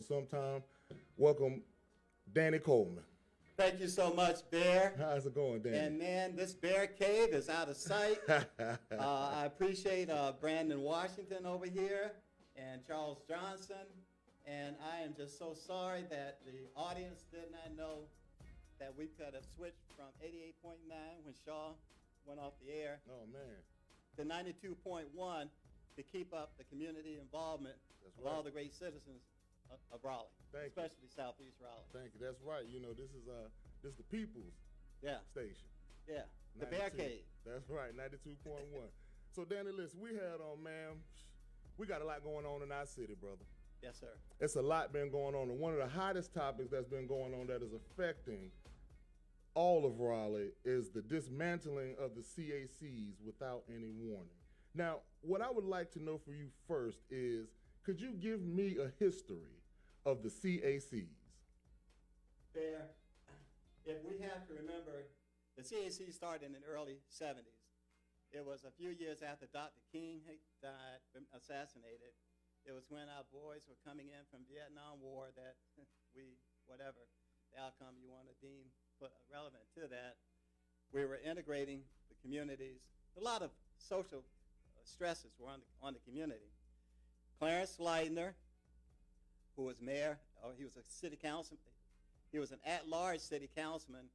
Sometime. Welcome, Danny Colman. Thank you so much, Bear. How's it going, Danny? And man, this bear cave is out of sight. I appreciate Brandon Washington over here and Charles Johnson. And I am just so sorry that the audience did not know that we could have switched from 88.9 when Shaw went off the air Oh, man. to 92.1 to keep up the community involvement That's of right. all the great citizens of Raleigh, Thank you. especially Southeast Raleigh. Thank you. That's right. You know, this is the people's Yeah, station. yeah. The bear 92. cave. That's right, 92.1. So, Danny, listen, we had on, man, we got a lot going on in our city, brother. Yes, sir. It's a lot been going on. And one of the hottest topics that's been going on that is affecting all of Raleigh is the dismantling of the CACs without any warning. Now, what I would like to know for you first is, could you give me a history of the CACs? Fair. If we have to remember, the CAC started in the early 70s. It was a few years after Dr. King had died, assassinated. It was when our boys were coming in from Vietnam War that whatever the outcome you want to deem relevant to that, we were integrating the communities. A lot of social stresses were on the community. Clarence Leitner, who was mayor, he was a city councilman. He was an at-large city councilman,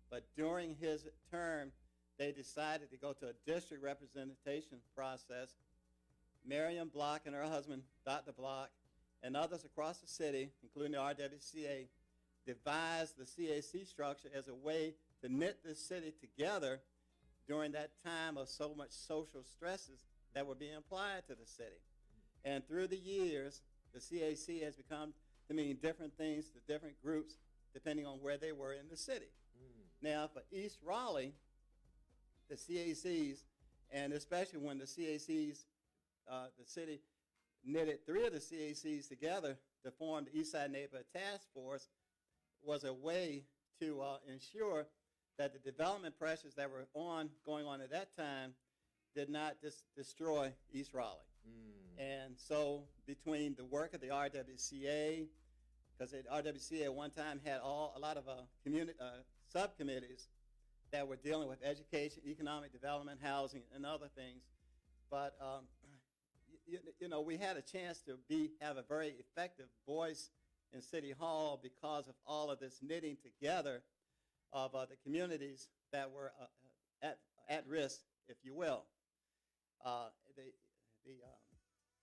but during his term, they decided to go to a district representation process. Miriam Block and her husband, Dr. Block, and others across the city, including the RWCA, devised the CAC structure as a way to knit the city together during that time of so much social stresses that were being applied to the city. And through the years, the CAC has become to mean different things to different groups depending on where they were in the city. Now, for East Raleigh, the CACs, and especially when the CACs, the city knitted three of the CACs together to form the East Side Neighborhood Task Force, was a way to ensure that the development pressures that were going on at that time did not destroy East Raleigh. And so between the work of the RWCA, because the RWCA at one time had a lot of community subcommittees that were dealing with education, economic development, housing, and other things. But we had a chance to have a very effective voice in City Hall because of all of this knitting together of the communities that were at risk, if you will.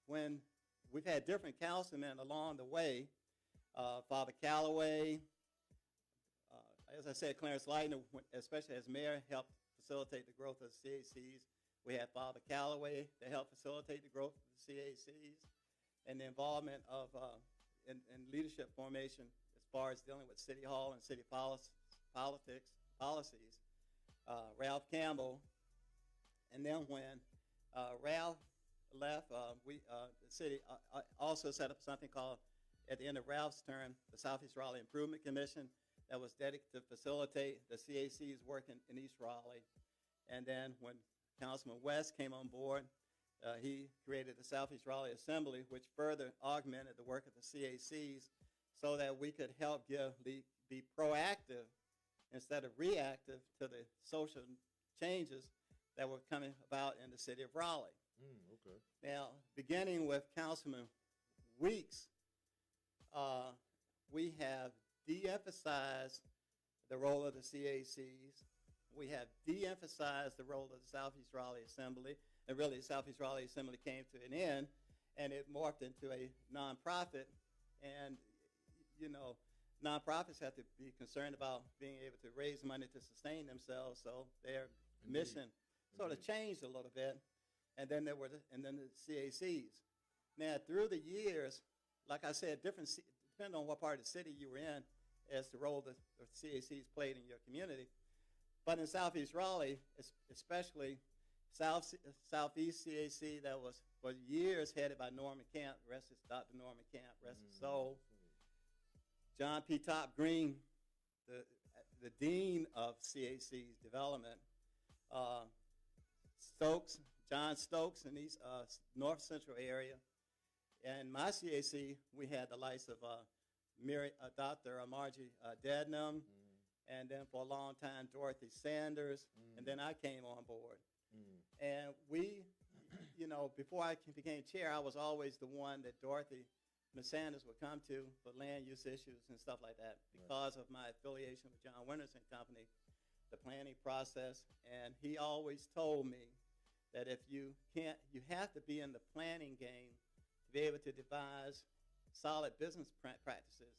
When we've had different councilmen along the way, Father Calloway, as I said, Clarence Leitner, especially as mayor, helped facilitate the growth of the CACs. We had Father Calloway to help facilitate the growth of the CACs and the involvement of in leadership formation as far as dealing with City Hall and city policies. Ralph Campbell, and then when Ralph left, the city also set up something called, at the end of Ralph's term, the Southeast Raleigh Improvement Commission that was dedicated to facilitate the CAC's work in East Raleigh. And then when Councilman West came on board, he created the Southeast Raleigh Assembly, which further augmented the work of the CACs so that we could help be proactive instead of reactive to the social changes that were coming about in the city of Raleigh. Okay. Now, beginning with Councilman Weeks, we have de-emphasized the role of the CACs. We have de-emphasized the role of the Southeast Raleigh Assembly, and really the Southeast Raleigh Assembly came to an end, and it morphed into a nonprofit. And, nonprofits have to be concerned about being able to raise money to sustain themselves, so their mission sort of changed a little bit. And then the CACs. Now, through the years, like I said, depending on what part of the city you were in, as the role that the CACs played in your community. But in Southeast Raleigh, especially Southeast CAC, that was for years headed by Norman Camp, Dr. Norman Camp, rest his soul. John P. Top Green, the dean of CAC's development. John Stokes in the North Central area, And my CAC, we had the likes of Dr. Margie Dednam, and then for a long time, Dorothy Sanders, and then I came on board. And we, before I became chair, I was always the one that Dorothy Ms. Sanders would come to for land use issues and stuff like that because of my affiliation with John Winters and Company, the planning process. And he always told me that if you have to be in the planning game to be able to devise solid business practices.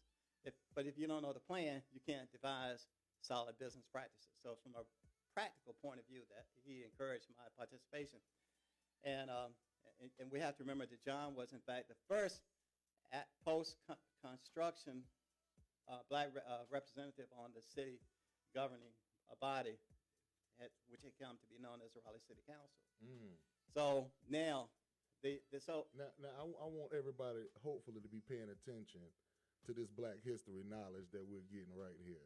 But if you don't know the plan, you can't devise solid business practices. So from a practical point of view, that he encouraged my participation. And we have to remember that John was, in fact, the first post-construction black representative on the city governing body, which had come to be known as the Raleigh City Council. So now, now I want everybody, hopefully, to be paying attention to this black history knowledge that we're getting right here.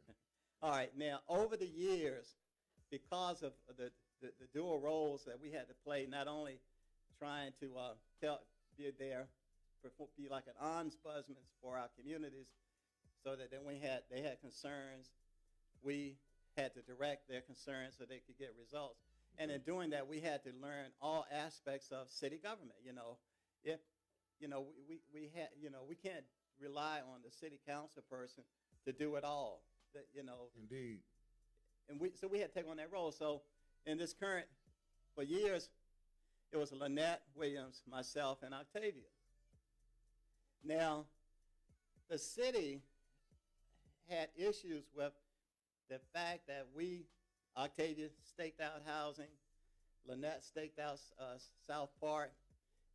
All right, now, over the years, because of the dual roles that we had to play, not only trying to be there, be like an ombudsman for our communities, so that then they had concerns, we had to direct their concerns so they could get results. And in doing that, we had to learn all aspects of city government. If we can't rely on the city council person to do it all. Indeed. And so we had to take on that role. So in this current, for years, it was Lynette Williams, myself, and Octavia. Now, the city had issues with the fact that Octavia staked out housing, Lynette staked out South Park,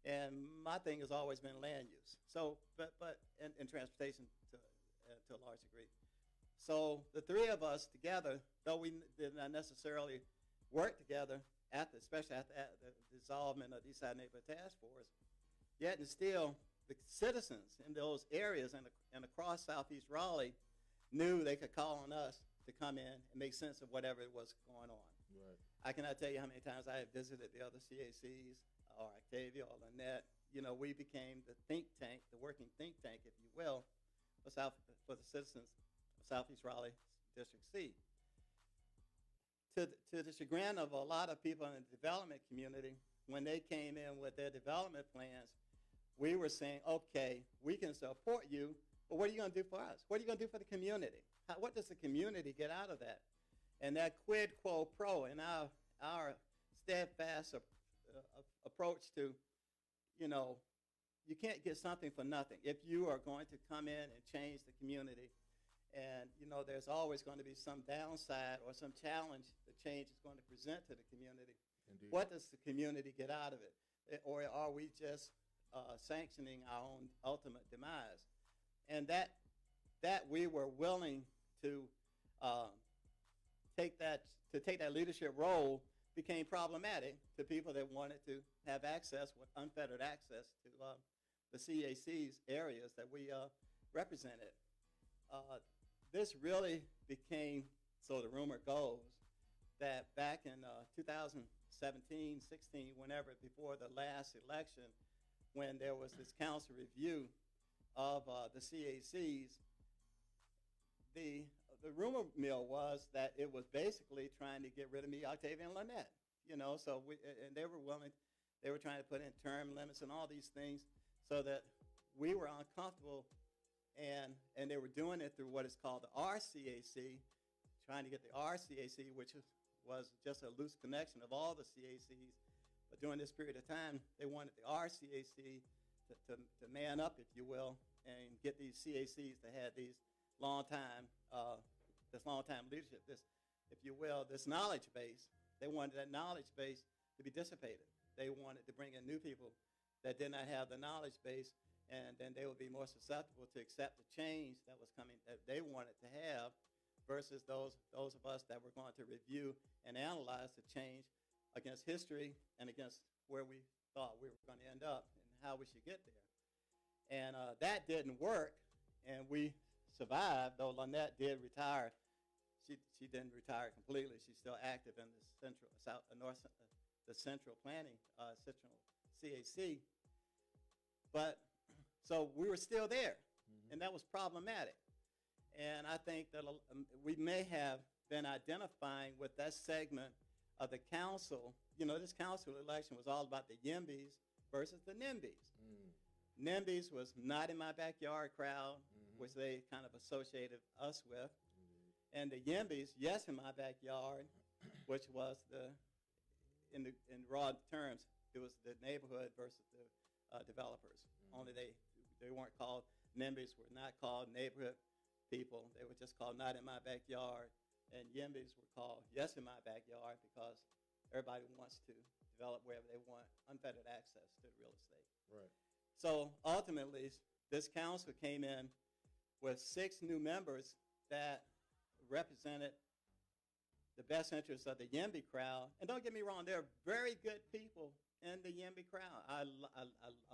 and my thing has always been land use. So, but and transportation to a large degree. So the three of us together, though we did not necessarily work together, especially after the dissolvement of the Eastside Neighborhood Task Force, yet and still the citizens in those areas and across Southeast Raleigh knew they could call on us to come in and make sense of whatever was going on. Right. I cannot tell you how many times I have visited the other CACs, or Octavia, or Lynette. We became the think tank, the working think tank, if you will, for the citizens of Southeast Raleigh District C. To the chagrin of a lot of people in the development community, when they came in with their development plans, we were saying, okay, we can support you, but what are you going to do for us? What are you going to do for the community? What does the community get out of that? And that quid pro quo and our steadfast approach to, you can't get something for nothing. If you are going to come in and change the community, and there's always going to be some downside or some challenge the change is going to present to the community. Indeed. What does the community get out of it? Or are we just sanctioning our own ultimate demise? And that we were willing to take that leadership role became problematic to people that wanted to have access, with unfettered access to the CAC's areas that we represented. This really became, so the rumor goes, that back in 2017, 16, whenever, before the last election, when there was this council review of the CACs, the rumor mill was that it was basically trying to get rid of me, Octavia, and Lynette. So and they were trying to put in term limits and all these things so that we were uncomfortable, and they were doing it through what is called the RCAC, trying to get the RCAC, which was just a loose connection of all the CACs. But during this period of time, they wanted the RCAC to man up, if you will, and get these CACs to have these long-time leadership, if you will, this knowledge base. They wanted that knowledge base to be dissipated. They wanted to bring in new people that did not have the knowledge base, and then they would be more susceptible to accept the change that was coming, that they wanted to have, versus those of us that were going to review and analyze the change against history and against where we thought we were going to end up and how we should get there. And that didn't work, and we survived, though Lynette did retire. She didn't retire completely. She's still active in the central planning, central CAC. But So we were still there, and that was problematic. And I think that we may have been identifying with that segment of the council. You know, this council election was all about the YIMBYs versus the NIMBYs. NIMBYs was not in my backyard crowd, which they kind of associated us with. And the YIMBYs, yes, in my backyard, which was in raw terms, it was the neighborhood versus the developers. Only they weren't called NIMBYs, were not called neighborhood people. They were just called not in my backyard. And YIMBYs were called yes in my backyard because everybody wants to develop wherever they want, unfettered access to real estate. Right. So ultimately, this council came in with 6 new members that represented the best interests of the YIMBY crowd. And don't get me wrong, there are very good people in the YIMBY crowd. I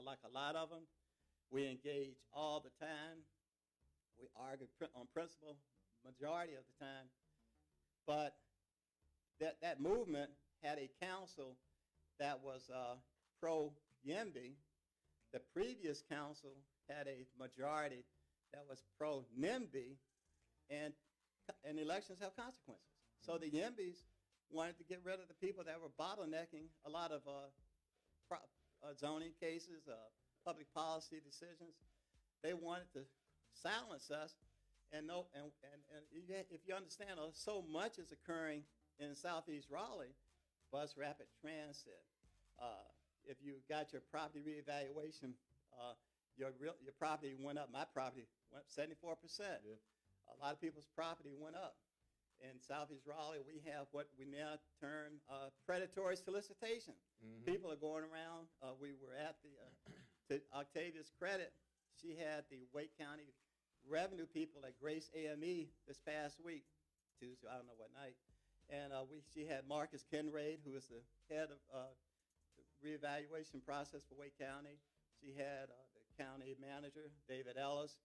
like a lot of them. We engage all the time. We argue on principle majority of the time. But that movement had a council that was pro-YIMBY. The previous council had a majority that was pro-NIMBY, and elections have consequences. So the YIMBYs wanted to get rid of the people that were bottlenecking a lot of zoning cases, public policy decisions. They wanted to silence us. And if you understand, so much is occurring in Southeast Raleigh: bus rapid transit. If you got your property reevaluation, your property went up. My property went up 74%. Yeah. A lot of people's property went up. In Southeast Raleigh, we have what we now term predatory solicitation. People are going around. We were at to Octavia's credit, she had the Wake County revenue people at Grace AME this past week, Tuesday, I don't know what night. And she had Marcus Kinraid, who is the head of the reevaluation process for Wake County. She had the county manager, David Ellis,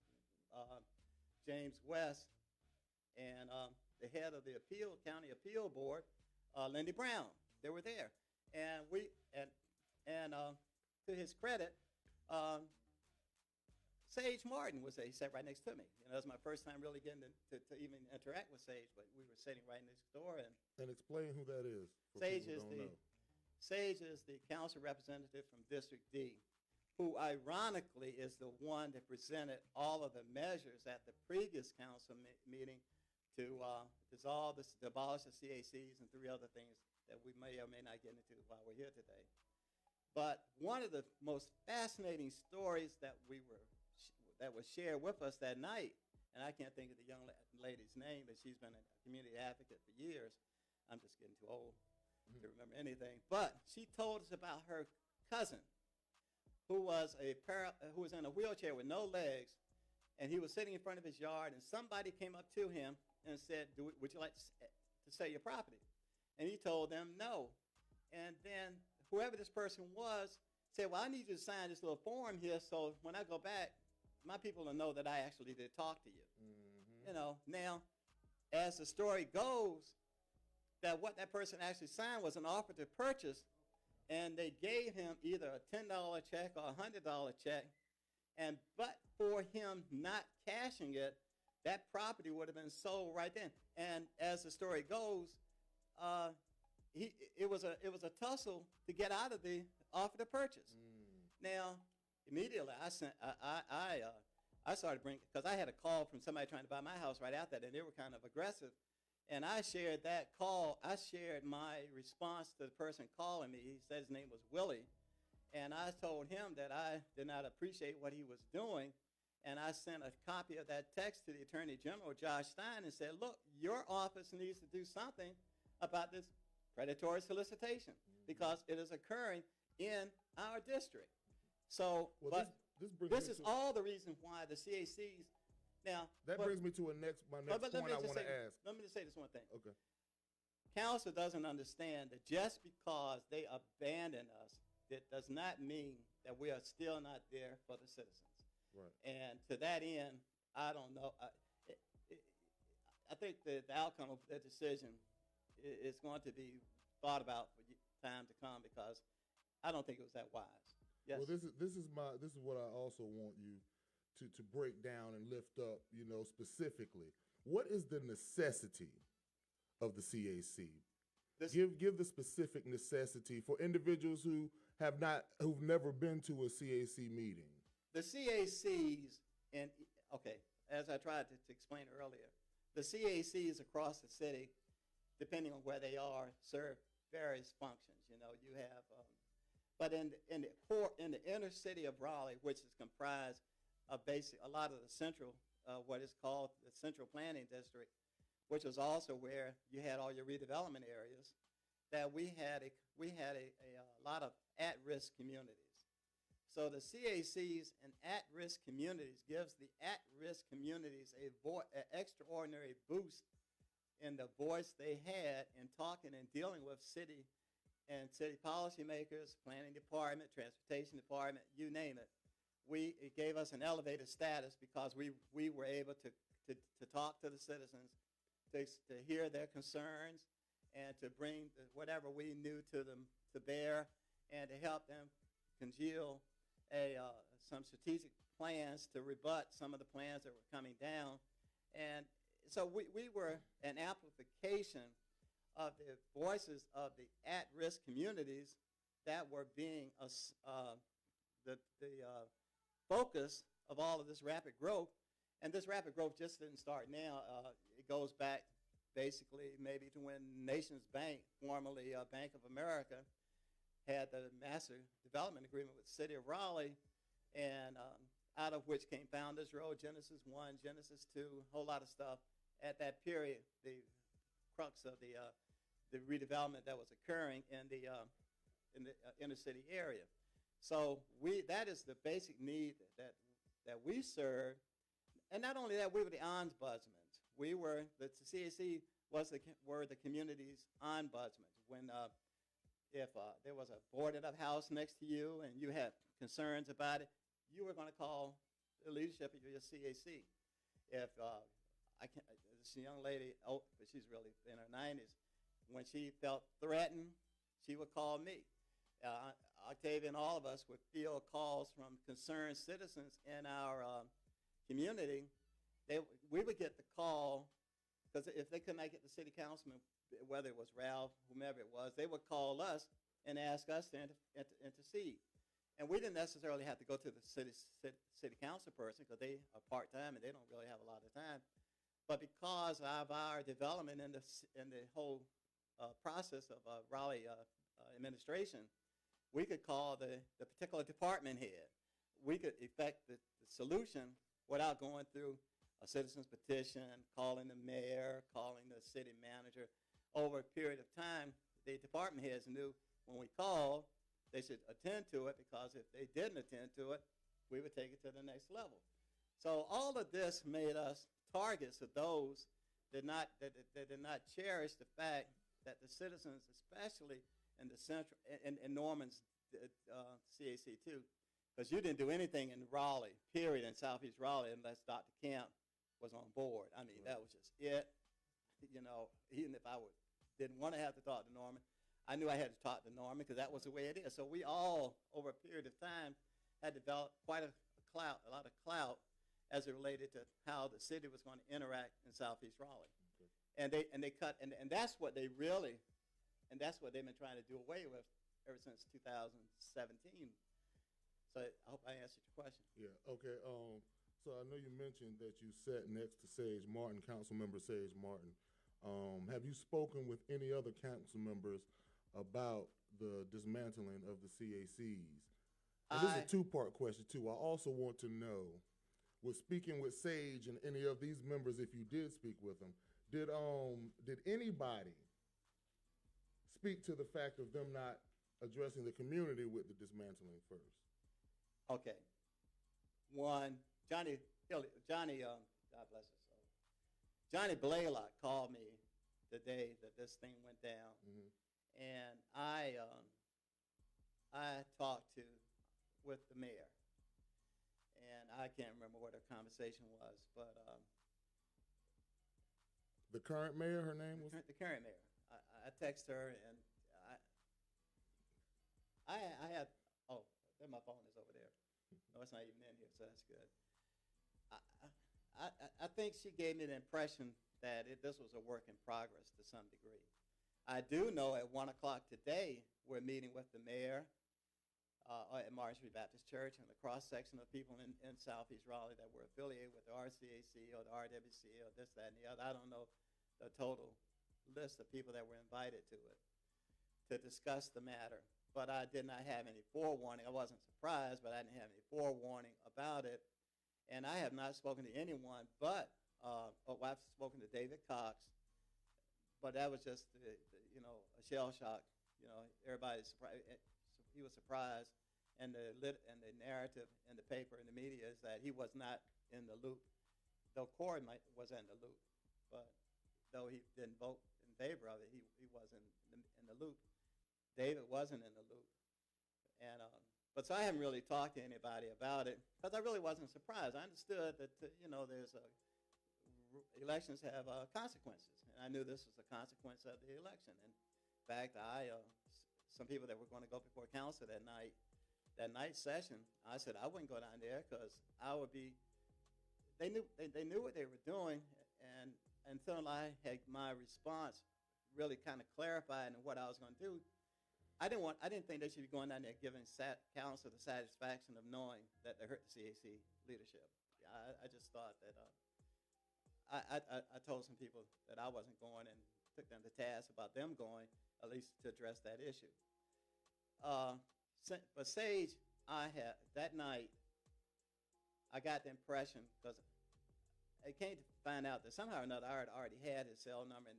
James West, and the head of the county appeal board, Lindy Brown. They were there. And to his credit, Sage Martin he sat right next to me. You know, it was my first time really getting to even interact with Sage, but we were sitting right next door. And explain who that is. Sage is the council representative from District D, who ironically is the one that presented all of the measures at the previous council meeting to abolish the CACs and 3 other things that we may or may not get into while we're here today. But one of the most fascinating stories that was shared with us that night, and I can't think of the young lady's name, but she's been a community advocate for years. I'm just getting too old to remember anything. But she told us about her cousin, who was in a wheelchair with no legs, and he was sitting in front of his yard, and somebody came up to him and said, would you like to sell your property? And he told them no. And then whoever this person was said, well, I need you to sign this little form here so when I go back, my people will know that I actually did talk to you. You know, now, as the story goes, that what that person actually signed was an offer to purchase, and they gave him either a $10 check or a $100 check, but for him not cashing it, that property would have been sold right then. And as the story goes, it was a tussle to get out of the offer to purchase. Now, immediately I started bringing, because I had a call from somebody trying to buy my house right after that, and they were kind of aggressive. And I shared that call. I shared my response to the person calling me. He said his name was Willie. And I told him that I did not appreciate what he was doing. And I sent a copy of that text to the Attorney General, Josh Stein, and said, look, your office needs to do something about this predatory solicitation because it is occurring in our district. So, this is all the reason why the CACs. Now, brings me to my next point I want to ask. Let me just say this one thing. Okay. Council doesn't understand that just because they abandon us, that does not mean that we are still not there for the citizens. Right. And to that end, I don't know. I think the outcome of that decision is going to be thought about for time to come because I don't think it was that wise. Yes. Well, this is what I also want you to break down and lift up, specifically. What is the necessity of the CAC? Give the specific necessity for individuals who've never been to a CAC meeting. The CACs, and okay, as I tried to explain earlier, the CACs across the city, depending on where they are, serve various functions. You have, but in the inner city of Raleigh, which is comprised of a lot of the central, what is called the Central Planning District, which was also where you had all your redevelopment areas, that we had a lot of at-risk communities. So the CACs and at-risk communities gives the at-risk communities an extraordinary boost in the voice they had in talking and dealing with city policymakers, planning department, transportation department, you name it. It gave us an elevated status because we were able to talk to the citizens, to hear their concerns, and to bring whatever we knew to them to bear, and to help them congeal some strategic plans to rebut some of the plans that were coming down. And so we were an amplification of the voices of the at-risk communities that were being the focus of all of this rapid growth. And this rapid growth just didn't start now. It goes back basically maybe to when Nations Bank, formerly Bank of America, had the master development agreement with the city of Raleigh, and out of which came Founders Road, Genesis 1, Genesis 2, a whole lot of stuff. At that period, the crux of the redevelopment that was occurring in the inner city area. So that is the basic need that we serve. And not only that, we were the ombudsmen. The CAC were the community's ombudsmen. When if there was a boarded up house next to you and you had concerns about it, you were going to call the leadership of your CAC. If this young lady, but she's really in her 90s, when she felt threatened, she would call me. Octavia and all of us would field calls from concerned citizens in our community. We would get the call, because if they couldn't make it the city councilman, whether it was Ralph, whomever it was, they would call us and ask us to intercede. And we didn't necessarily have to go to the city council person, because they are part-time and they don't really have a lot of time. But because of our development in the whole process of Raleigh administration, we could call the particular department head. We could effect the solution without going through a citizen's petition, calling the mayor, calling the city manager. Over a period of time, the department heads knew when we called, they should attend to it, because if they didn't attend to it, we would take it to the next level. So all of this made us targets of those that did not cherish the fact that the citizens, especially in the central, in Norman's CAC too, because you didn't do anything in Raleigh, period, in Southeast Raleigh, unless Dr. Camp was on board. I mean, that was just it. Even if I didn't want to have to talk to Norman, I knew I had to talk to Norman, because that was the way it is. So we all, over a period of time, had developed quite a lot of clout as it related to how the city was going to interact in Southeast Raleigh. Okay. And that's what they've been trying to do away with ever since 2017. So I hope I answered your question. Yeah, okay. So I know you mentioned that you sat next to Sage Martin, Councilmember Sage Martin. Have you spoken with any other council members about the dismantling of the CACs? And this is a two-part question, too. I also want to know, with speaking with Sage and any of these members, if you did speak with them, did anybody speak to the fact of them not addressing the community with the dismantling first? Okay. One, God bless his soul. Johnny Blaylock called me the day that this thing went down, and I talked with the mayor, and I can't remember what our conversation was, but the current mayor, her name was? The current mayor. I texted her, and I had There my phone is over there. No, it's not even in here, so that's good. I think she gave me the impression that this was a work in progress to some degree. I do know at 1 o'clock today, we're meeting with the mayor at Martin Street Baptist Church and the cross-section of people in Southeast Raleigh that were affiliated with the RCAC or the RWC or this, that, and the other. I don't know the total list of people that were invited to it to discuss the matter. But I did not have any forewarning. I wasn't surprised, but I didn't have any forewarning about it. And I have not spoken to anyone but, I've spoken to David Cox, but that was just, a shell shock. Everybody's surprised. He was surprised, and the narrative in the paper and the media is that he was not in the loop, though Corey was in the loop, but though he didn't vote in favor of it, he wasn't in the loop. David wasn't in the loop, and but so I haven't really talked to anybody about it because I really wasn't surprised. I understood that there's elections have consequences, and I knew this was a consequence of the election. And in fact, some people that were going to go before council that night session, I said I wouldn't go down there because I would be. They knew what they were doing, and until I had my response really kind of clarified and what I was going to do, I didn't think they should be going down there giving council the satisfaction of knowing that they hurt the CAC leadership. I just thought that I told some people that I wasn't going and took them to task about them going, at least to address that issue. But Sage, that night, I got the impression, because I came to find out that somehow or another I already had his cell number and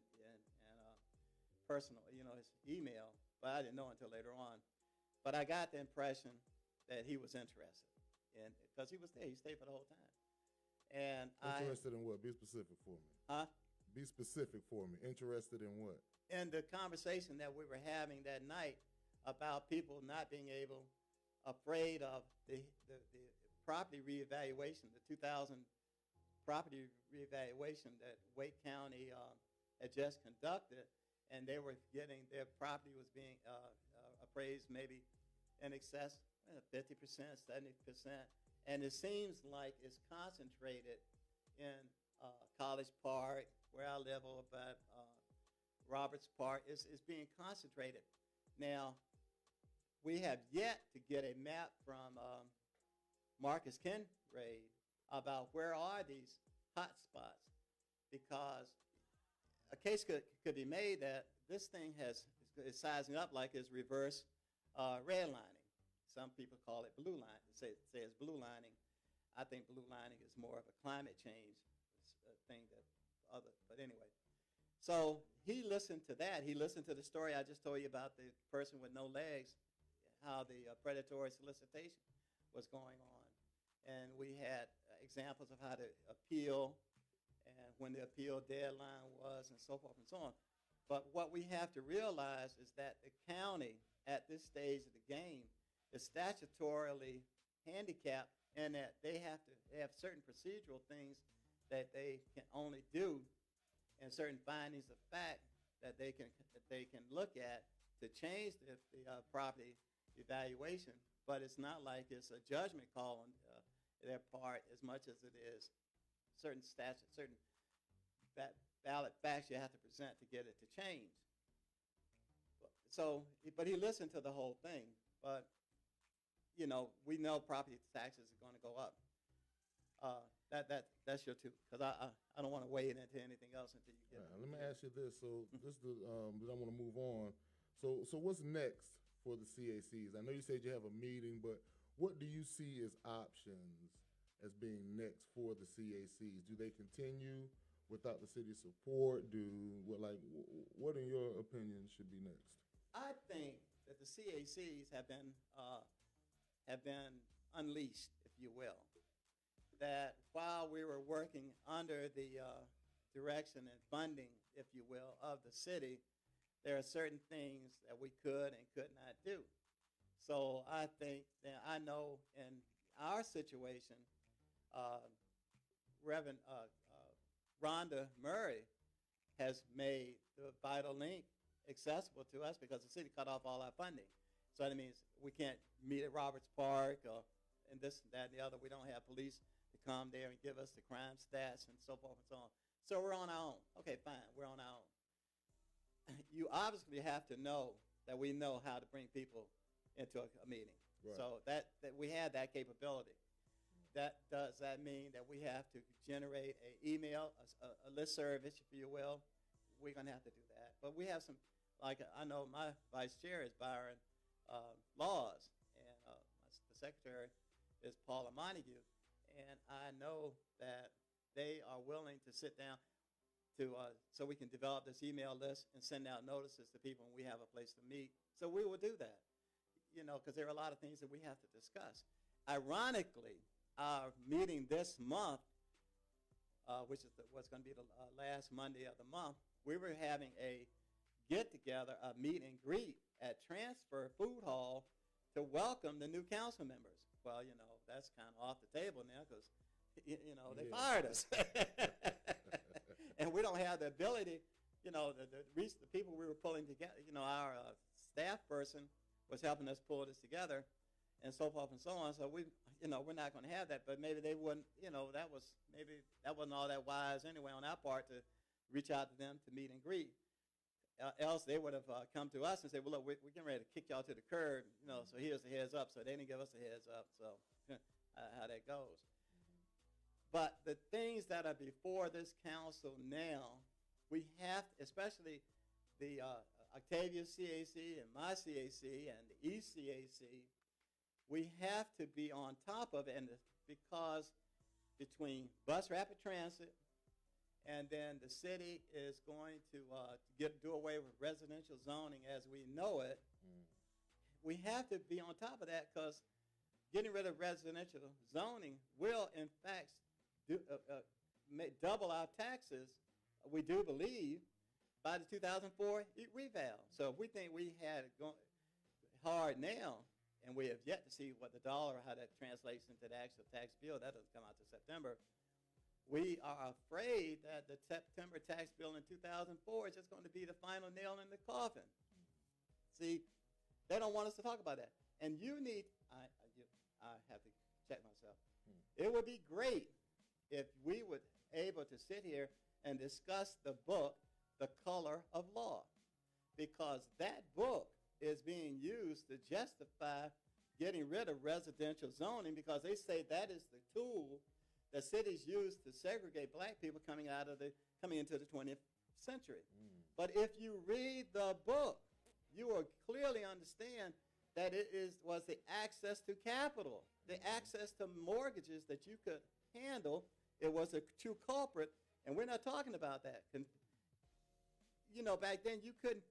personal, his email, but I didn't know until later on. But I got the impression that he was interested, because he was there. He stayed for the whole time. And interested in what? Be specific for me. Huh? Be specific for me. Interested in what? In the conversation that we were having that night about people not being afraid of the property reevaluation, the 2000 property reevaluation that Wake County had just conducted, and they were getting, their property was being appraised maybe in excess 50%, 70%, and it seems like it's concentrated in College Park, where I live, over at Roberts Park. It's being concentrated. Now, we have yet to get a map from Marcus Kinraid about where are these hot spots, because a case could be made that this thing is sizing up like it's reverse redlining. Some people call it blue line. Say it's blue lining. I think blue lining is more of a climate change thing but anyway. So he listened to that. He listened to the story I just told you about the person with no legs, how the predatory solicitation was going on. And we had examples of how to appeal and when the appeal deadline was and so forth and so on. But what we have to realize is that the county at this stage of the game is statutorily handicapped in that they have certain procedural things that they can only do and certain findings of fact that they can look at to change the property evaluation. But it's not like it's a judgment call on their part as much as it is certain statutes, certain ballot facts you have to present to get it to change. So, but he listened to the whole thing. But, we know property taxes are going to go up. That's your two, because I don't want to weigh it into anything else until you get Let me ask you this. So this is I want to move on. So what's next for the CACs? I know you said you have a meeting, but what do you see as options as being next for the CACs? Do they continue without the city's support? What in your opinion should be next? I think that the CACs have been unleashed, if you will. That while we were working under the direction and funding, if you will, of the city, there are certain things that we could and could not do. So I think that I know in our situation, Reverend Rhonda Murray has made the Vital Link accessible to us because the city cut off all our funding. So that means we can't meet at Roberts Park, and this and that and the other. We don't have police to come there and give us the crime stats and so forth and so on. So we're on our own. Okay, fine, we're on our own. You obviously have to know that we know how to bring people into a meeting. Right. So that we have that capability. Does that mean that we have to generate an email, a list service, if you will? We're going to have to do that. But we have some, like I know my vice chair is Bahr Laws, and the secretary is Paula Montague. And I know that they are willing to sit down so we can develop this email list and send out notices to people when we have a place to meet. So we will do that, because there are a lot of things that we have to discuss. Ironically, our meeting this month, which is what's going to be the last Monday of the month, we were having a get-together, a meet and greet at Transfer Food Hall to welcome the new council members. Well, that's kind of off the table now because, they fired us. And we don't have the ability, the people we were pulling together, our staff person was helping us pull this together and so forth and so on. So we're not going to have that, but maybe they wouldn't, that wasn't all that wise anyway on our part to reach out to them to meet and greet. Else they would have come to us and said, well, look, we're getting ready to kick y'all to the curb, so here's the heads up. So they didn't give us a heads up, so how that goes. But the things that are before this council now, we have, especially the Octavia CAC and my CAC and the East CAC, we have to be on top of it, and because between bus rapid transit and then the city is going to do away with residential zoning as we know it, we have to be on top of that, because getting rid of residential zoning will, in fact, double our taxes, we do believe, by the 2004 reval. So if we think we had it going hard now, and we have yet to see what the dollar, how that translates into the actual tax bill, that doesn't come out till September, we are afraid that the September tax bill in 2004 is just going to be the final nail in the coffin. See, they don't want us to talk about that. And you need, I have to check myself. It would be great if we were able to sit here and discuss the book, The Color of Law, because that book is being used to justify getting rid of residential zoning, because they say that is the tool that cities use to segregate black people coming into the 20th century. But if you read the book, you will clearly understand that it was the access to capital, the access to mortgages that you could handle. It was a true culprit, and we're not talking about that. Back then you couldn't,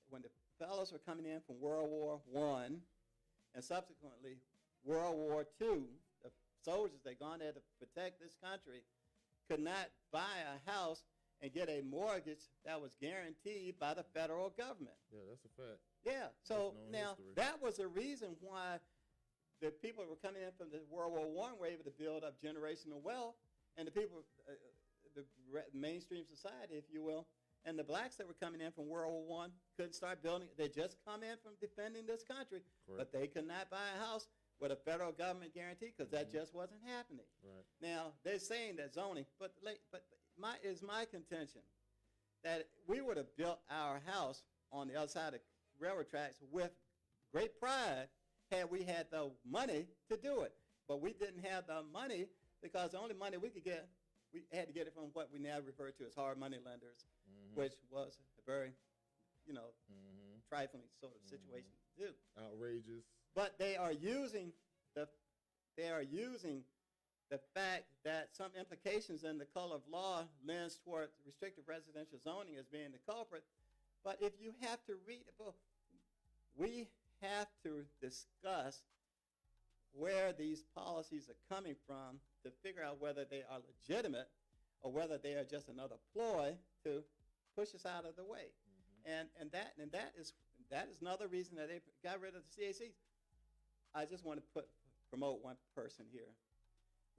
when the fellows were coming in from World War I and subsequently World War II, the soldiers that gone there to protect this country could not buy a house and get a mortgage that was guaranteed by the federal government. Yeah, that's a fact. Yeah, so now history. that was the reason why the people who were coming in from the World War I were able to build up generational wealth, and the people, the mainstream society, if you will, and the blacks that were coming in from World War I couldn't start building. They just come in from defending this country, Correct. But they could not buy a house with a federal government guarantee, because that just wasn't happening. Right. Now, they're saying that zoning, but my contention that we would have built our house on the other side of railroad tracks with great pride had we had the money to do it. But we didn't have the money, because the only money we could get, we had to get it from what we now refer to as hard money lenders, which was a very, trifling sort of situation to do. Outrageous. But they are using the fact that some implications in the color of law lends toward restrictive residential zoning as being the culprit. But if you have to read the book, we have to discuss where these policies are coming from to figure out whether they are legitimate or whether they are just another ploy to push us out of the way. And that is another reason that they got rid of the CACs. I just want to promote one person here.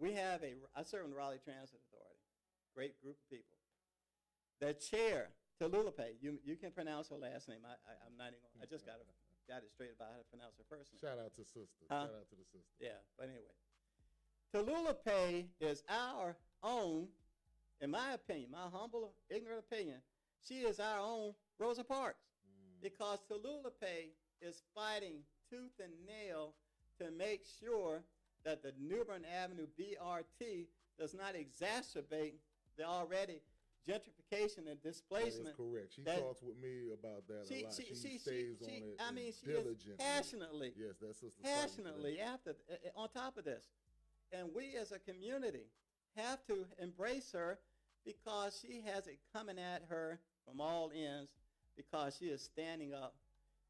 I serve in the Raleigh Transit Authority, great group of people. The chair, Talulupe, you can pronounce her last name. I'm not even. I just got her got it straight about how to pronounce her first name. Shout out to sister. Huh? Shout out to the sister. Yeah, but anyway. Tallulah Pay is our own, in my opinion, my humble, ignorant opinion, she is our own Rosa Parks. Because Tallulah Pay is fighting tooth and nail to make sure that the New Bern Avenue BRT does not exacerbate the already gentrification and displacement. That is correct. She talks with me about that a lot. She stays on it diligently. Passionately. Yes, that's sister. Passionately on top of this. And we as a community have to embrace her because she has it coming at her from all ends because she is standing up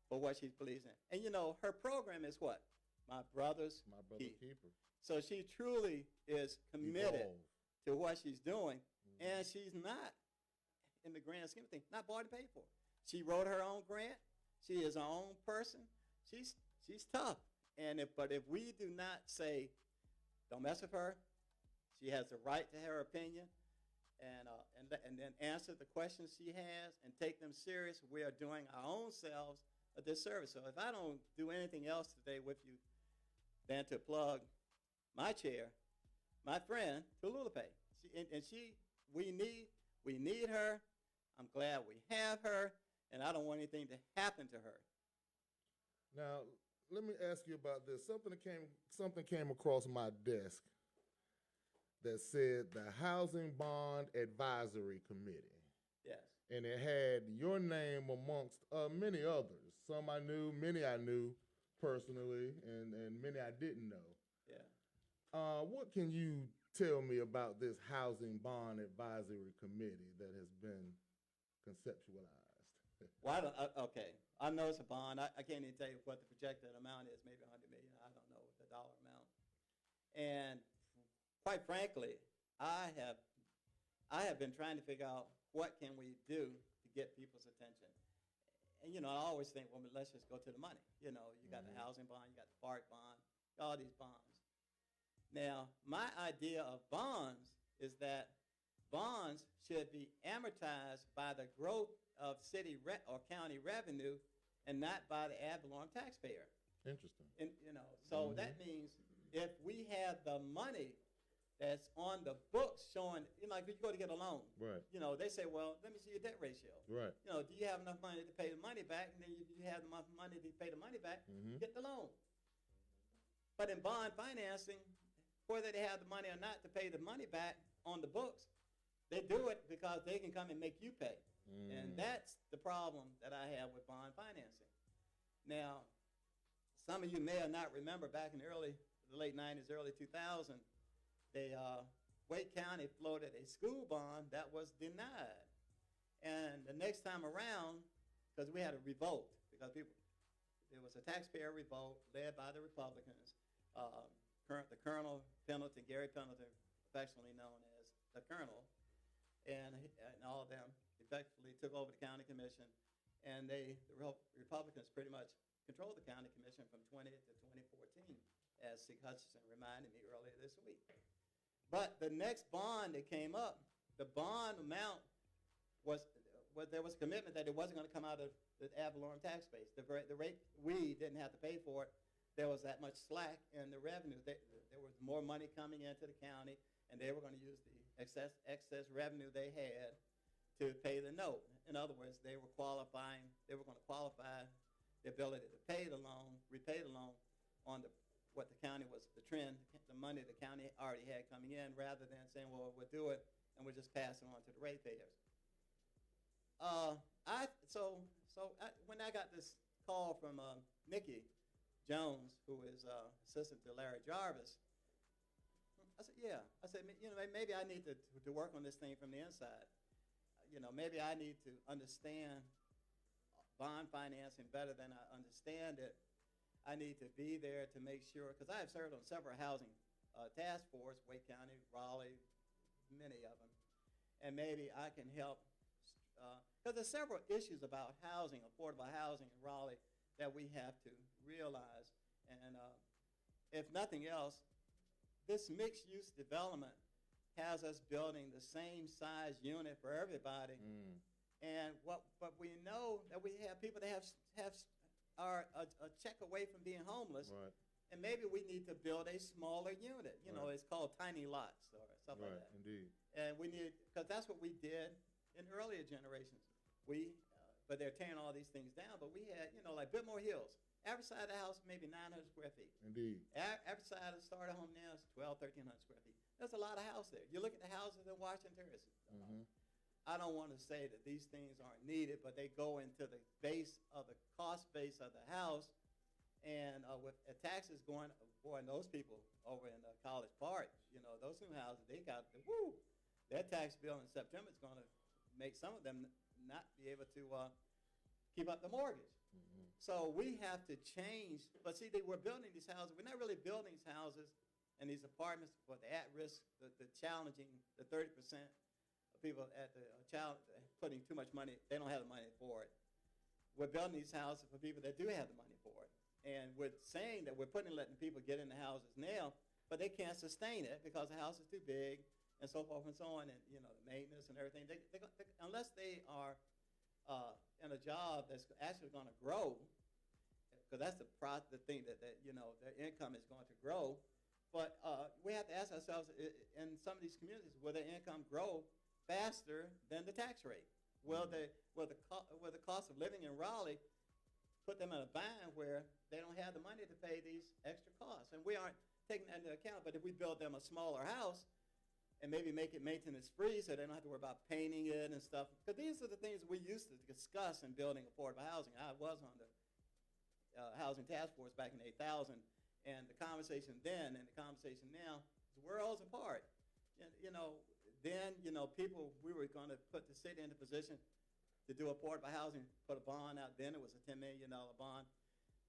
for what she believes in. And you know, her program is what? My brother's keeper. So she truly is committed to what she's doing. And she's not, in the grand scheme of things, not bought and paid for. She wrote her own grant. She is her own person. She's tough. But if we do not say, don't mess with her, she has the right to her opinion, and then answer the questions she has and take them serious, we are doing our own selves a disservice. So if I don't do anything else today with you than to plug my chair, my friend, Tallulah Pay. We need her. I'm glad we have her, and I don't want anything to happen to her. Now, let me ask you about this. Something came across my desk that said the Housing Bond Advisory Committee. Yes. And it had your name amongst many others. Some I knew, many I knew personally, and many I didn't know. Yeah. What can you tell me about this Housing Bond Advisory Committee that has been conceptualized? Well, okay. I know it's a bond. I can't even tell you what the projected amount is, maybe $100 million. I don't know the dollar amount. And quite frankly, I have been trying to figure out what can we do to get people's attention. And, you know, I always think, well, let's just go to the money. You know, you got the housing bond, you got the park bond, all these bonds. Now, my idea of bonds is that bonds should be amortized by the growth of city or county revenue and not by the ad valorem taxpayer. Interesting. And, you know, so that means if we have the money that's on the books showing, you know, like if you go to get a loan, right? You know, they say, well, let me see your debt ratio. Right. You know, do you have enough money to pay the money back? And then you have enough money to pay the money back, get the loan. But in bond financing, whether they have the money or not to pay the money back on the books, they do it because they can come and make you pay. And that's the problem that I have with bond financing. Now, some of you may or not remember back in the late 90s, early 2000, Wake County floated a school bond that was denied. And the next time around, because we had a revolt, because there was a taxpayer revolt led by the Republicans, the Colonel Pendleton, Gary Pendleton, affectionately known as the Colonel, and all of them effectively took over the county commission, and the Republicans pretty much controlled the county commission from 20 to 2014, as Sig Hutchinson reminded me earlier this week. But the next bond that came up, the bond amount there was a commitment that it wasn't going to come out of the ad valorem tax base. The rate we didn't have to pay for it. There was that much slack in the revenue. There was more money coming into the county, and they were going to use the excess revenue they had to pay the note. In other words, they were going to qualify the ability to pay the loan, repay the loan on what the county was, the trend, the money the county already had coming in, rather than saying, well, we'll do it, and we'll just pass it on to the ratepayers. When I got this call from Nikki Jones, who is assistant to Larry Jarvis, I said, yeah. I said, you know, maybe I need to work on this thing from the inside. You know, maybe I need to understand bond financing better than I understand it. I need to be there to make sure, because I have served on several housing task force, Wake County, Raleigh, many of them, and maybe I can help, because there's several issues about housing, affordable housing in Raleigh that we have to realize. And if nothing else, this mixed-use development has us building the same size unit for everybody. And but we know that we have people that have are a check away from being homeless. Right. And maybe we need to build a smaller unit. You know, it's called tiny lots or stuff like that. Indeed. And we need, because that's what we did in earlier generations. But they're tearing all these things down. But we had, you know, like Biltmore Hills. Average side of the house, maybe 900 square feet. Indeed. Average side of the starter home now is 1,300 square feet. There's a lot of house there. You look at the houses in Washington Terrace. I don't want to say that these things aren't needed, but they go into the base of the cost base of the house. And with taxes going, boy, and those people over in College Park, you know, those new houses, they got, their tax bill in September is going to make some of them not be able to keep up the mortgage. So we have to change. But see, we're building these houses. We're not really building these houses and these apartments for the at-risk, the challenging, the 30% of people at the putting too much money. They don't have the money for it. We're building these houses for people that do have the money for it. And we're saying that we're letting people get in the houses now, but they can't sustain it because the house is too big and so forth and so on, and, you know, the maintenance and everything. Unless they are in a job that's actually going to grow, because that's the thing that, you know, their income is going to grow. But we have to ask ourselves, in some of these communities, will their income grow faster than the tax rate? Will the cost of living in Raleigh put them in a bind where they don't have the money to pay these extra costs? And we aren't taking that into account. But if we build them a smaller house and maybe make it maintenance free so they don't have to worry about painting it and stuff, because these are the things we used to discuss in building affordable housing. I was on the housing task force back in 2000, and the conversation then and the conversation now is worlds apart. And, you know, then, you know, we were going to put the city into position to do affordable housing, put a bond out. Then it was a $10 million bond.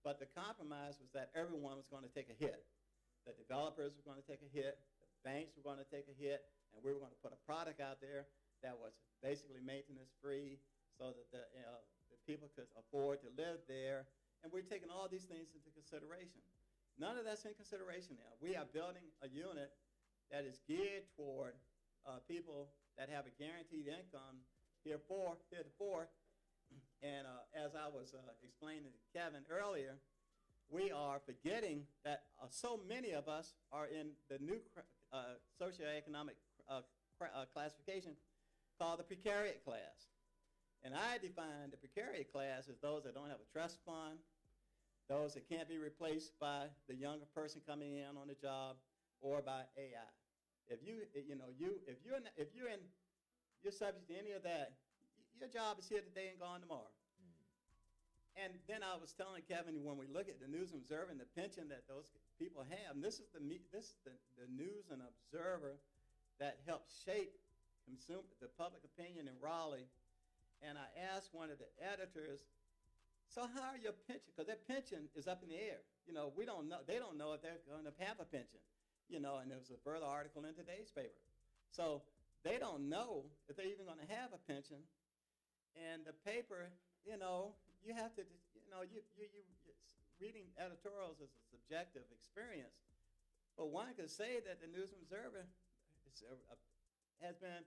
But the compromise was that everyone was going to take a hit. The developers were going to take a hit. The banks were going to take a hit. And we were going to put a product out there that was basically maintenance-free so that the people could afford to live there. And we're taking all these things into consideration. None of that's in consideration now. We are building a unit that is geared toward people that have a guaranteed income heretofore. And as I was explaining to Kevin earlier, we are forgetting that so many of us are in the new socioeconomic classification called the precariat class. And I define the precariat class as those that don't have a trust fund, those that can't be replaced by the younger person coming in on the job or by AI. If you're subject to any of that, your job is here today and gone tomorrow. And then I was telling Kevin, when we look at the News and Observer and the pension that those people have, and this is the News and Observer that helps shape the public opinion in Raleigh. And I asked one of the editors, so how are your pension? Because their pension is up in the air. You know, we don't know. They don't know if they're going to have a pension. You know, and there was a further article in today's paper. So they don't know if they're even going to have a pension. And the paper, you know, you have to, you know, reading editorials is a subjective experience. But one could say that the News and Observer has been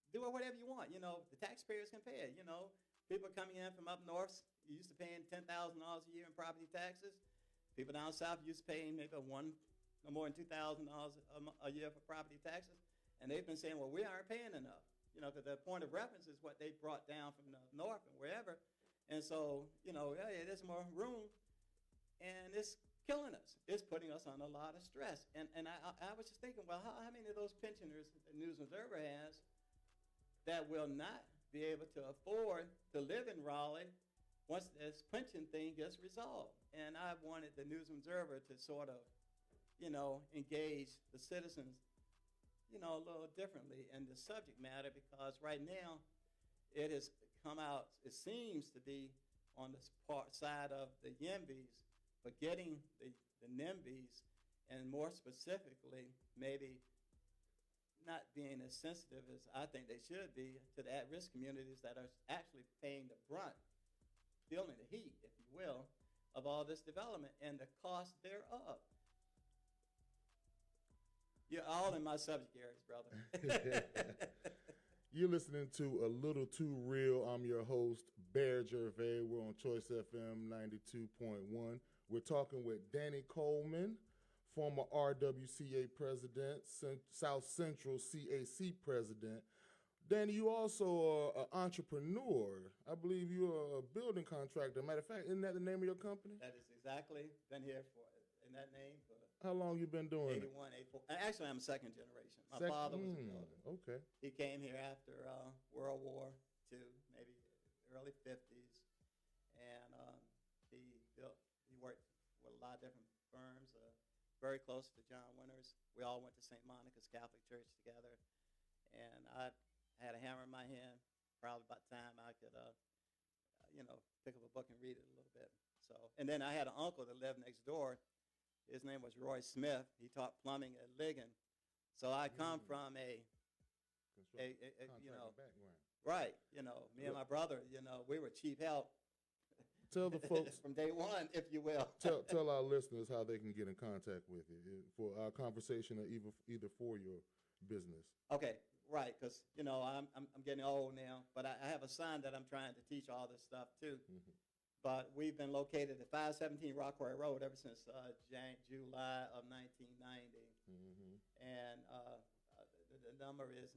do whatever you want. You know, the taxpayers can pay it. You know, people coming in from up north, you used to paying $10,000 a year in property taxes. People down south used to pay maybe no more than $2,000 a year for property taxes. And they've been saying, well, we aren't paying enough. You know, because the point of reference is what they brought down from the north and wherever. And so, you know, hey, there's more room. And it's killing us. It's putting us on a lot of stress. And I was just thinking, well, how many of those pensioners the News and Observer has that will not be able to afford to live in Raleigh once this pension thing gets resolved? And I wanted the News and Observer to sort of, you know, engage the citizens, you know, a little differently in the subject matter, because right now it has come out, it seems to be on the side of the YIMBYs, forgetting the NIMBYs, and more specifically, maybe not being as sensitive as I think they should be to the at-risk communities that are actually paying the brunt, feeling the heat, if you will, of all this development and the cost thereof. You're all in my subject areas, brother. You're listening to A Little Too Real. I'm your host, Bahr, Jervay. We're on Choice FM 92.1. We're talking with Danny Colman, former RWCA president, South Central CAC president. Danny, you also are an entrepreneur. I believe you're a building contractor. Matter of fact, isn't that the name of your company? That is exactly, been here for, in that name for How long you been doing 81, 84. Actually, I'm second generation. My it? father was a builder. Okay. He came here after World War II, maybe early 50s, and he worked with a lot of different firms, very close to John Winters. We all went to St. Monica's Catholic Church together, and I had a hammer in my hand, probably about the time I could, pick up a book and read it a little bit. So, and then I had an uncle that lived next door. His name was Roy Smith. He taught plumbing at Ligon. So I come from a background. right, me and my brother, we were cheap help. Tell the folks from day one, if you will. tell our listeners how they can get in contact with you for our conversation or either for your business. Okay, right, because I'm getting old now, but I have a son that I'm trying to teach all this stuff too. Mm-hmm. But we've been located at 517 Rockway Road ever since July of 1990, and the number is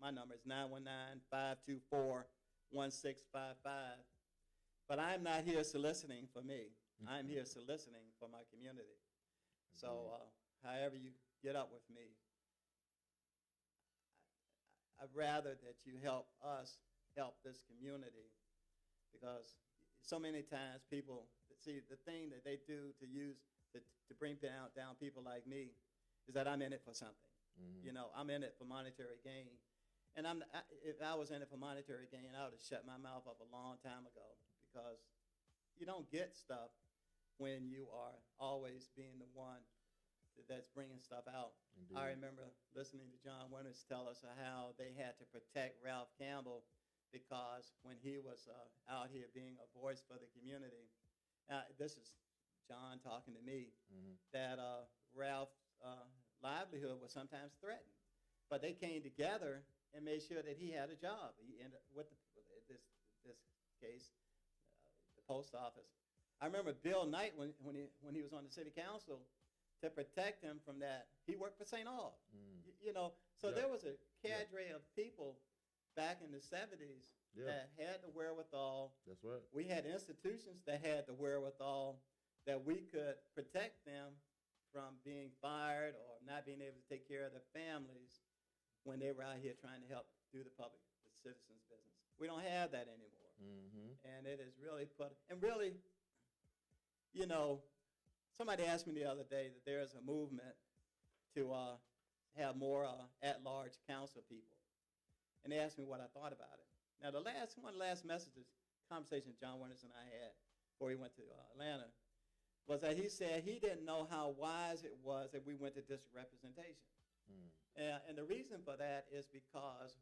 my number is 919-524-1655. But I'm not here soliciting for me. I'm here soliciting for my community. So however you get up with me, I'd rather that you help us help this community, because so many times people see the thing that they do to bring down people like me is that I'm in it for something. I'm in it for monetary gain. And if I was in it for monetary gain, I would have shut my mouth up a long time ago, because you don't get stuff when you are always being the one that's bringing stuff out. Indeed. I remember listening to John Winters tell us how they had to protect Ralph Campbell, because when he was out here being a voice for the community, this is John talking to me, that Ralph's livelihood was sometimes threatened. But they came together and made sure that he had a job. He ended up with this case, the post office. I remember Bill Knight, when he was on the city council, to protect him from that, he worked for St. Aug. So there was a cadre of people back in the 70s that had the wherewithal. That's right. We had institutions that had the wherewithal that we could protect them from being fired or not being able to take care of their families when they were out here trying to help do the citizens' business. We don't have that anymore. And it is really somebody asked me the other day that there is a movement to have more at-large council people. And they asked me what I thought about it. Now, one of the last messages, conversation John Winters and I had before he went to Atlanta, was that he said he didn't know how wise it was that we went to district representation. And the reason for that is because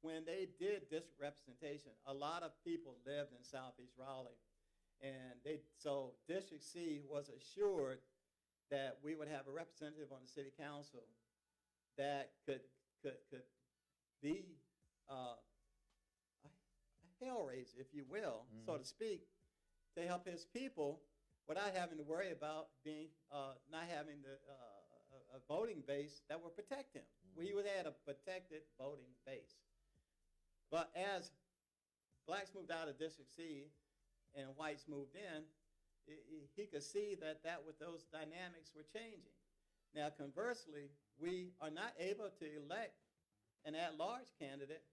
when they did district representation, a lot of people lived in Southeast Raleigh. And so District C was assured that we would have a representative on the city council that could be a hell raiser, if you will, so to speak, to help his people without having to worry about not having a voting base that would protect him. We would have a protected voting base. But as blacks moved out of District C and whites moved in, he could see that those dynamics were changing. Now, conversely, we are not able to elect an at-large candidate,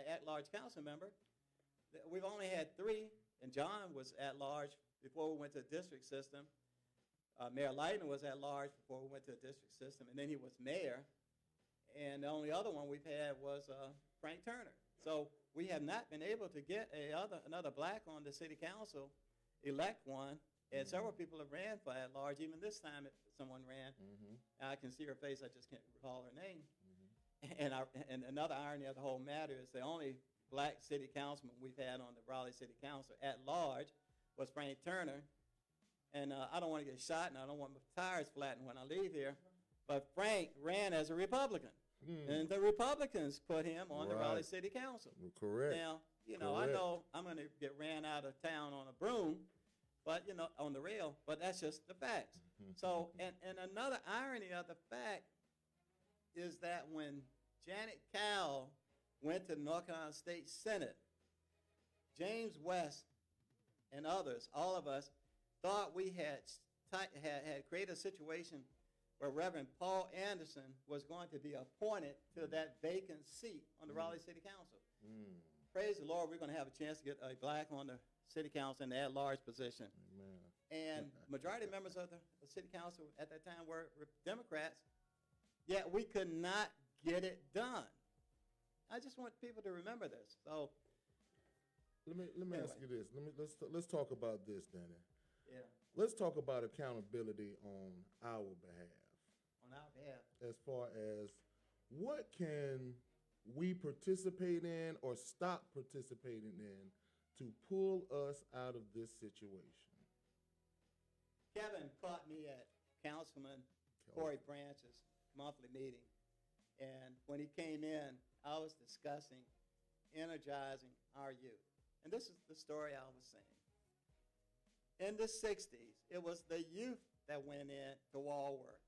at-large council member. We've only had 3, and John was at-large before we went to a district system. Mayor Leitner was at-large before we went to a district system, and then he was mayor. And the only other one we've had was Frank Turner. So we have not been able to get another black on the city council, elect one, and several people have ran for at-large. Even this time, someone ran. I can see her face. I just can't recall her name. And another irony of the whole matter is the only black city councilman we've had on the Raleigh City Council at large was Frank Turner. And I don't want to get shot, and I don't want my tires flattened when I leave here. But Frank ran as a Republican. And the Republicans put him on the Raleigh City Council. Correct. Now, You know, I Correct. know I'm going to get ran out of town on a broom, but, you know, on the rail, but that's just the facts. So, and another irony of the fact is that when Janet Cowell went to North Carolina State Senate, James West and others, all of us, thought we had created a situation where Reverend Paul Anderson was going to be appointed to that vacant seat on the Raleigh City Council. Praise the Lord, we're going to have a chance to get a black on the city council in the at-large position. Amen. And majority of members of the city council at that time were Democrats, yet we could not get it done. I just want people to remember this. So Let me Anyway. ask you this. Let's talk about this, Danny. yeah, Let's talk about accountability on our behalf. on our behalf. As far as what can we participate in or stop participating in to pull us out of this situation? Kevin caught me at Councilman Corey Branch's monthly meeting, and when he came in, I was discussing energizing our youth. And this is the story I was saying. In the 60s, it was the youth that went in to Woolworth,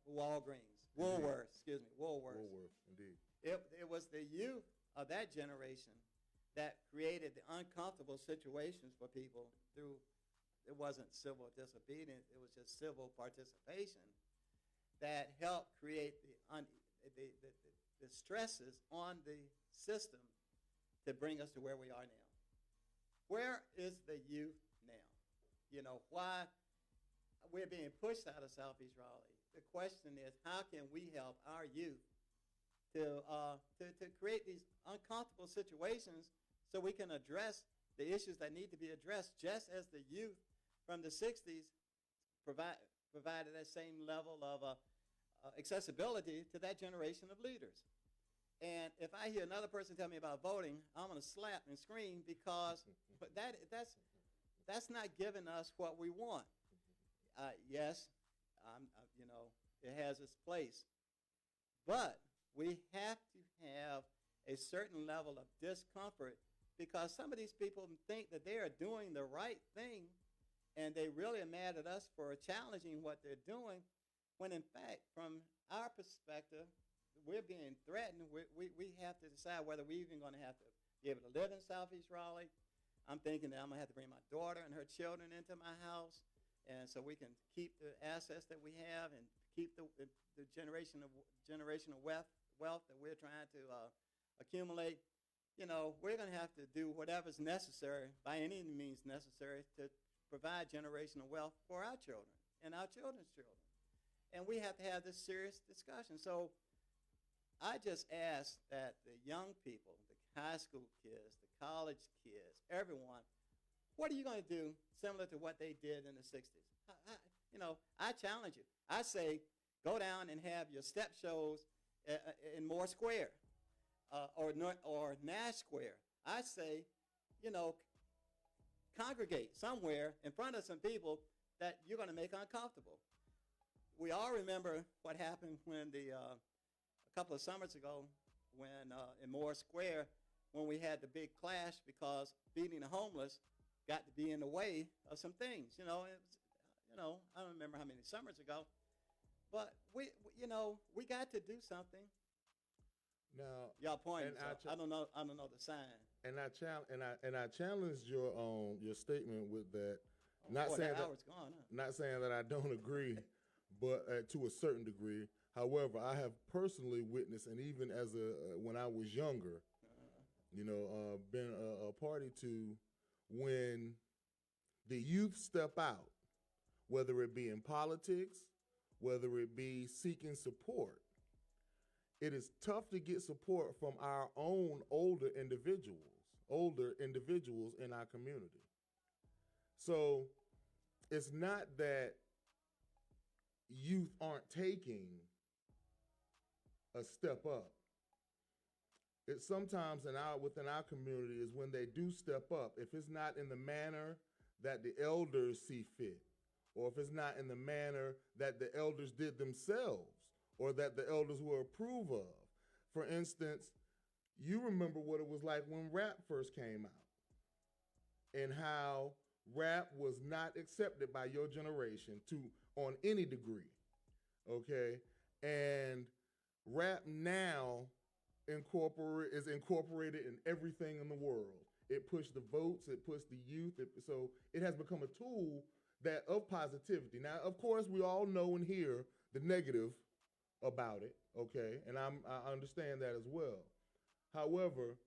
Indeed. It was the youth of that generation that created the uncomfortable situations for people through, it wasn't civil disobedience, it was just civil participation that helped create the stresses on the system to bring us to where we are now. Where is the youth now? You know, why we're being pushed out of Southeast Raleigh. The question is, how can we help our youth to create these uncomfortable situations so we can address the issues that need to be addressed, just as the youth from the 60s provided that same level of accessibility to that generation of leaders. And if I hear another person tell me about voting, I'm going to slap and scream because that's not giving us what we want. Yes, you know, it has its place. But we have to have a certain level of discomfort because some of these people think that they are doing the right thing and they really are mad at us for challenging what they're doing, when in fact, from our perspective, we're being threatened. We have to decide whether we're even going to have to be able to live in Southeast Raleigh. I'm thinking that I'm going to have to bring my daughter and her children into my house, and so we can keep the assets that we have and keep the generational wealth that we're trying to accumulate. You know, we're going to have to do whatever's necessary, by any means necessary, to provide generational wealth for our children and our children's children. And we have to have this serious discussion. So I just ask that the young people, the high school kids, the college kids, everyone, what are you going to do similar to what they did in the 60s? I challenge you. I say, go down and have your step shows in Moore Square or Nash Square. I say, congregate somewhere in front of some people that you're going to make uncomfortable. We all remember what happened when a couple of summers ago when in Moore Square, when we had the big clash because feeding the homeless got to be in the way of some things. I don't remember how many summers ago, but we got to do something. Now, y'all pointing. So I don't know the sign. And I challenged your statement with that. Not saying that I don't agree, but to a certain degree. However, I have personally witnessed, and even when I was younger, been a party to when the youth step out, whether it be in politics, whether it be seeking support. It is tough to get support from our own older individuals in our community. So it's not that youth aren't taking a step up. It's sometimes within our community is when they do step up, if it's not in the manner that the elders see fit, or if it's not in the manner that the elders did themselves, or that the elders will approve of. For instance, you remember what it was like when rap first came out. and how rap was not accepted by your generation to on any degree. Okay, and rap now is incorporated in everything in the world. It pushed the votes, it pushed the youth, so it has become a tool that of positivity. Now, of course, we all know and hear the negative about it, okay, and I understand that as well. However,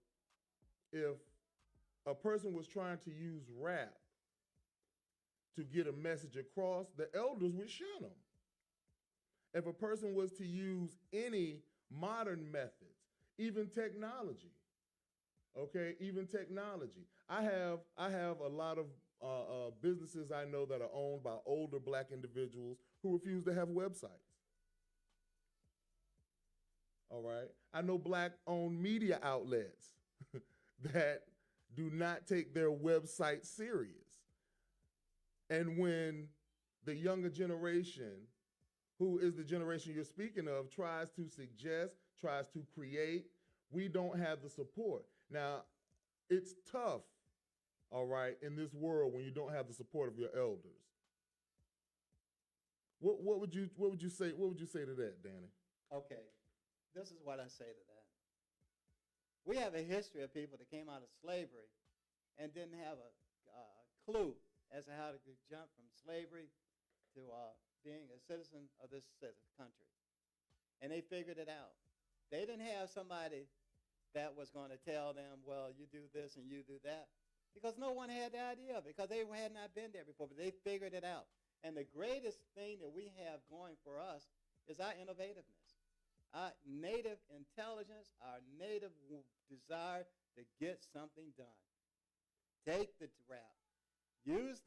if a person was trying to use rap to get a message across, the elders would shun them. If a person was to use any modern methods, even technology, okay, even technology. I have a lot of businesses I know that are owned by older black individuals who refuse to have websites. All right, I know black-owned media outlets that do not take their website serious. And when the younger generation, who is the generation you're speaking of, tries to suggest, tries to create, we don't have the support. Now, it's tough, all right, in this world when you don't have the support of your elders. What would you say to that, Danny? Okay, this is what I say to that. We have a history of people that came out of slavery and didn't have a clue as to how to jump from slavery to being a citizen of this country. And they figured it out. They didn't have somebody that was going to tell them, well, you do this and you do that, because no one had the idea, because they had not been there before, but they figured it out. And the greatest thing that we have going for us is our innovativeness, our native intelligence, our native desire to get something done. Take the rap, use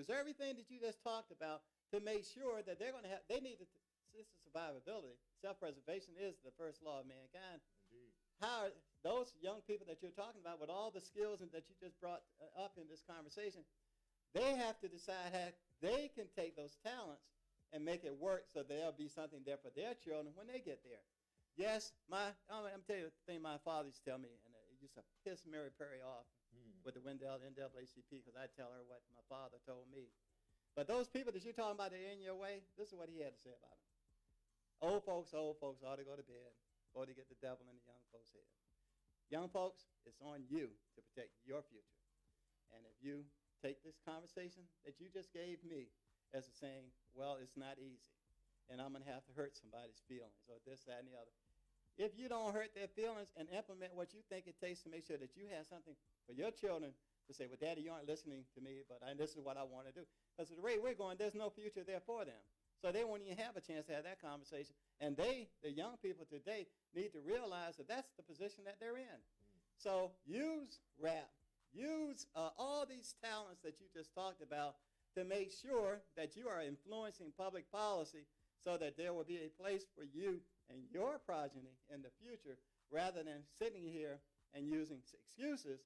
everything that you just talked about to make sure that they're going to have, this is survivability. Self-preservation is the first law of mankind. Indeed. How are those young people that you're talking about with all the skills that you just brought up in this conversation, they have to decide how they can take those talents and make it work so there'll be something there for their children when they get there. Yes, I'm telling you the thing my father used to tell me, and it used to piss Mary Perry off with the Wendell NAACP, because I tell her what my father told me. But those people that you're talking about that are in your way, this is what he had to say about them. Old folks ought to go to bed or to get the devil in the young folks' head. Young folks, it's on you to protect your future. And if you take this conversation that you just gave me as a saying, well, it's not easy, and I'm going to have to hurt somebody's feelings or this, that, and the other. If you don't hurt their feelings and implement what you think it takes to make sure that you have something for your children to say, well, Daddy, you aren't listening to me, but this is what I want to do. Because the rate we're going, there's no future there for them. So they won't even have a chance to have that conversation. And the young people today, need to realize that that's the position that they're in. So use rap. Use all these talents that you just talked about to make sure that you are influencing public policy so that there will be a place for you and your progeny in the future, rather than sitting here and using excuses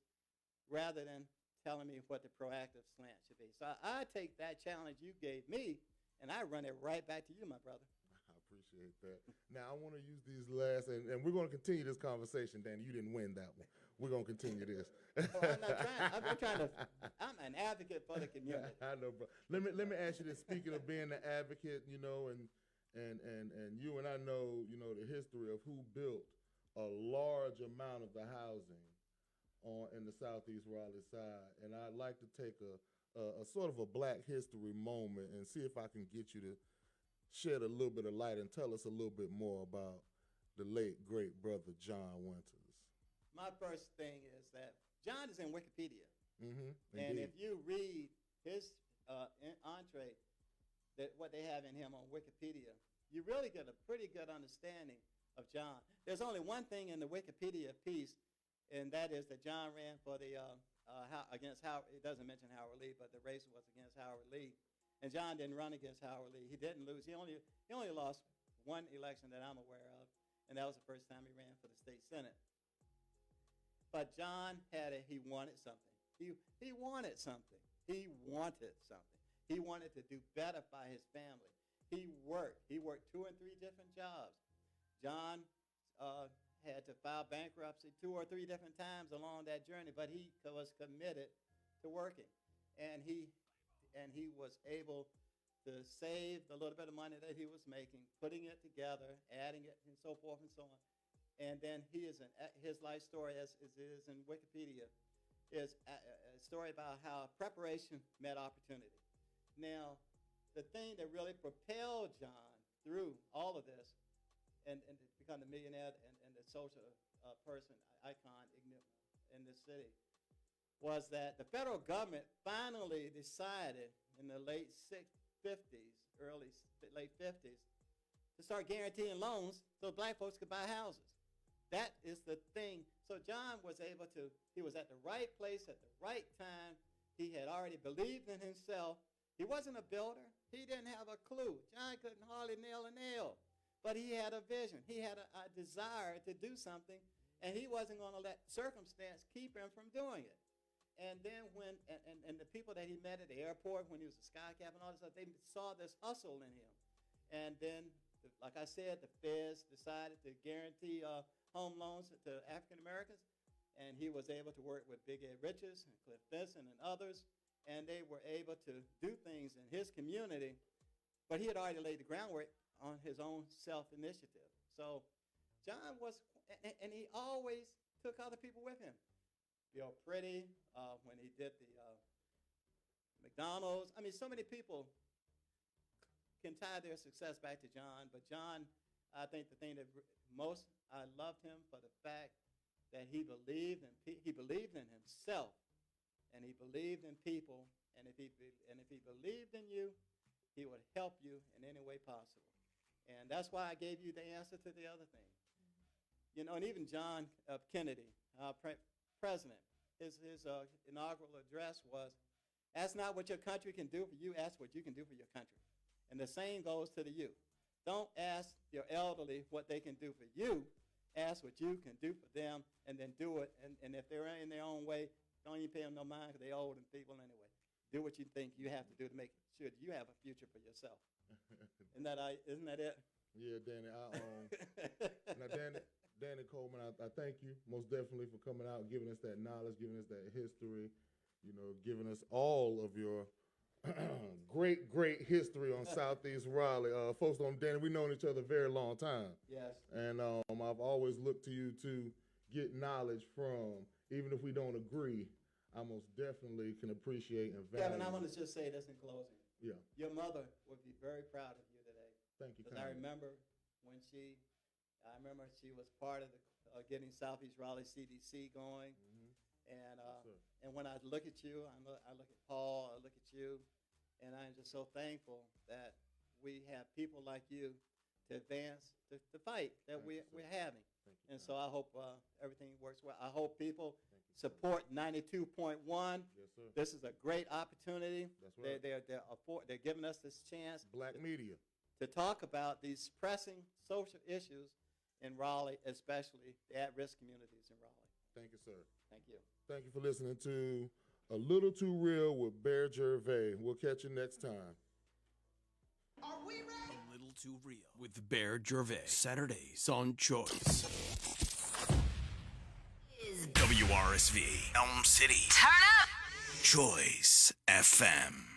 rather than telling me what the proactive slant should be. So I take that challenge you gave me, and I run it right back to you, my brother. I appreciate that. Now, I want to use these last, and we're going to continue this conversation, Danny. You didn't win that one. We're going to continue this. I'm an advocate for the community. I know, bro. Let me ask you this. Speaking of being an advocate, and you and I know, the history of who built a large amount of the housing in the Southeast Raleigh side. And I'd like to take a sort of a Black history moment and see if I can get you to shed a little bit of light and tell us a little bit more about the late, great brother John Winters. My first thing is that John is in Wikipedia. Mm-hmm, and if you read his entree, what they have in him on Wikipedia, you really get a pretty good understanding of John. There's only one thing in the Wikipedia piece, and that is that John ran for the against Howard. It doesn't mention Howard Lee, but the race was against Howard Lee. And John didn't run against Howard Lee. He didn't lose. He only lost one election that I'm aware of, and that was the first time he ran for the state senate. But John he wanted something. He wanted something. He wanted something. He wanted to do better by his family. He worked 2 and 3 different jobs. John had to file bankruptcy 2 or 3 different times along that journey, but he was committed to working, and he was able to save the little bit of money that he was making, putting it together, adding it, and so forth and so on. And then his life story, as is in Wikipedia, is a story about how preparation met opportunity. Now, the thing that really propelled John through all of this and to become the millionaire and the social person, icon in this city, was that the federal government finally decided in the late 50s, late 50s, to start guaranteeing loans so black folks could buy houses. That is the thing. So John was able to, he was at the right place at the right time. He had already believed in himself. He wasn't a builder. He didn't have a clue. John couldn't hardly nail a nail. But he had a vision. He had a desire to do something, and he wasn't going to let circumstance keep him from doing it. And then when, and the people that he met at the airport when he was a sky cap and all this stuff, they saw this hustle in him. And then, like I said, the feds decided to guarantee home loans to African Americans, and he was able to work with Big Ed Richards and Cliff Benson and others, and they were able to do things in his community, but he had already laid the groundwork on his own self-initiative. So John was, and he always took other people with him. Bill Pretty, when he did the McDonald's. I mean, so many people can tie their success back to John, but John, I think the thing that most, I loved him for the fact that he believed in himself, and he believed in people, and if he believed in you, he would help you in any way possible. And that's why I gave you the answer to the other thing. You know, and even John F. Kennedy, president, his inaugural address was, ask not what your country can do for you, ask what you can do for your country. And the same goes to the youth. Don't ask your elderly what they can do for you. Ask what you can do for them, and then do it. And if they're in their own way, don't even pay them no mind because they're old and feeble anyway. Do what you think you have to do to make sure that you have a future for yourself. Isn't that it? Yeah, Danny. Now, Daniel Colman, I thank you most definitely for coming out and giving us that knowledge, giving us that history, you know, giving us all of your great history on Southeast Raleigh. Folks on Danny, we've known each other a very long time. Yes. And I've always looked to you to get knowledge from, even if we don't agree, I most definitely can appreciate and value. Kevin, I want to just say this in closing. Yeah. Your mother would be very proud of you today. Thank you. Because I remember when she was part of getting Southeast Raleigh CDC going. Mm-hmm. And when I look at you, I look at Paul, I look at you, and I'm just so thankful that we have people like you to advance the fight that we're having. And so I hope everything works well. I hope people support 92.1. Yes, sir. This is a great opportunity. That's right. They're giving us this chance. Black media. To talk about these pressing social issues in Raleigh, especially the at-risk communities in Raleigh. Thank you, sir. Thank you. Thank you for listening to A Little Too Real with Bahr Jervay. We'll catch you next time. Are we ready? A Little Too Real with Bahr Jervay. Saturdays on Choice. WRSV, Elm City. Turn up! Choice FM.